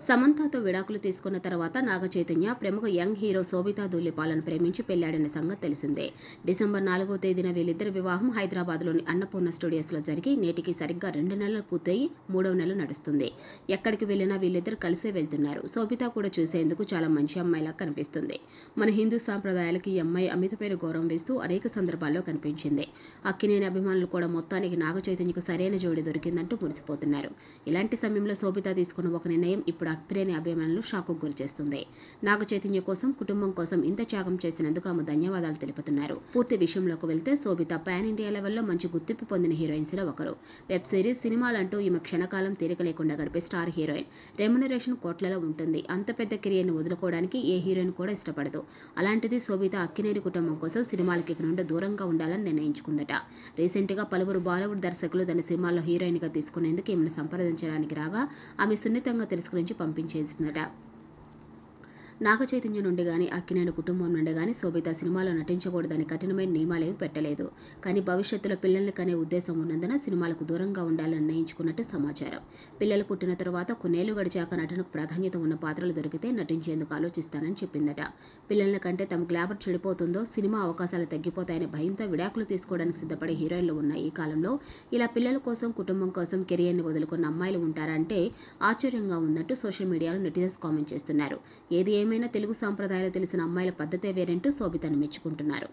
సమంతతో విడాకులు తీసుకున్న తర్వాత నాగచైతన్య ప్రముఖ యంగ్ హీరో శోభితా ధూళిపాలను ప్రేమించి పెళ్లాడిన సంగతి తెలిసిందే. డిసెంబర్ 4వ తేదీన వీళ్ళిద్దరి వివాహం హైదరాబాద్లోని అన్నపూర్ణ స్టూడియోస్లో జరిగి నేటికి సరిగ్గా 2 నెలలు పూర్తయి 3వ నెల నడుస్తుంది. ఎక్కడికి వెళ్లినా వీళ్ళిద్దరు కలిసే వెళ్తున్నారు. శోభిత కూడా చూసేందుకు చాలా మంచి అమ్మాయిలా కనిపిస్తుంది. మన హిందూ సాంప్రదాయాలకి ఈ అమ్మాయి అమితమైన గౌరవం వేస్తూ అనేక సందర్భాల్లో కనిపించింది. అక్కినేని అభిమానులు కూడా మొత్తానికి నాగచైతన్యకు సరైన జోడి దొరికిందంటూ మురిసిపోతున్నారు. ఇలాంటి సమయంలో శోభిత తీసుకున్న ఒక నిర్ణయం ఇప్పుడు అక్కినేని అభిమానులు షాక్కు గురిచేస్తుంది. నాగచైతన్య కోసం, కుటుంబం కోసం ఇంత త్యాగం చేసినందుకు ఆమె ధన్యవాదాలు తెలుపుతున్నారు. పూర్తి విషయంలోకి వెళ్తే శోభిత పాన్ ఇండియా లెవెల్లో మంచి గుర్తింపు పొందిన హీరోయిన్స్ లో ఒకరు. వెబ్ సిరీస్, సినిమాలంటూ ఈమె క్షణకాలం తీరిక లేకుండా గడిపే స్టార్ హీరోయిన్. రెమ్యునరేషన్ కోట్లలో ఉంటుంది. అంత పెద్ద కెరియర్ని వదులుకోవడానికి ఏ హీరోయిన్ కూడా ఇష్టపడదు. అలాంటిది శోభిత అక్కినేని కుటుంబం కోసం సినిమాలకి ఇక నుండి దూరంగా ఉండాలని నిర్ణయించుకుందట. రీసెంట్గా పలువురు బాలీవుడ్ దర్శకులు తన సినిమాల్లో హీరోయిన్గా తీసుకునేందుకు ఈమెను సంప్రదించడానికి రాగా ఆమె సున్నితంగా తిరస్కరించి పంపించేసిందట. నాగచైతన్య నుండి గానీ, అక్కినేని కుటుంబం నుండి గానీ శోభిత సినిమాలో నటించకూడదని కఠినమైన నియమాలేవి పెట్టలేదు. కానీ భవిష్యత్తులో పిల్లల్ని కనే ఉద్దేశం ఉన్నందున సినిమాలకు దూరంగా ఉండాలని నిర్ణయించుకున్నట్టు సమాచారం. పిల్లలు పుట్టిన తరువాత కొన్నేళ్లు గడిచాక నటనకు ప్రాధాన్యత ఉన్న పాత్రలు దొరికితే నటించేందుకు ఆలోచిస్తానని చెప్పిందట. పిల్లల కంటే తమ గ్లామర్ చెడిపోతుందో, సినిమా అవకాశాలు తగ్గిపోతాయనే భయంతో విడాకులు తీసుకోవడానికి సిద్ధపడే హీరోయిన్లు ఉన్న ఈ కాలంలో ఇలా పిల్లల కోసం, కుటుంబం కోసం కెరియర్ని వదులుకున్న అమ్మాయిలు ఉంటారంటే ఆశ్చర్యంగా ఉందంటూ సోషల్ మీడియాలో నెటిజన్స్ కామెంట్ చేస్తున్నారు. ఏది ఏమైనా తెలుగు సాంప్రదాయాలు తెలిసిన అమ్మాయిల పద్ధతే వేరంటూ శోభితను మెచ్చుకుంటున్నారు.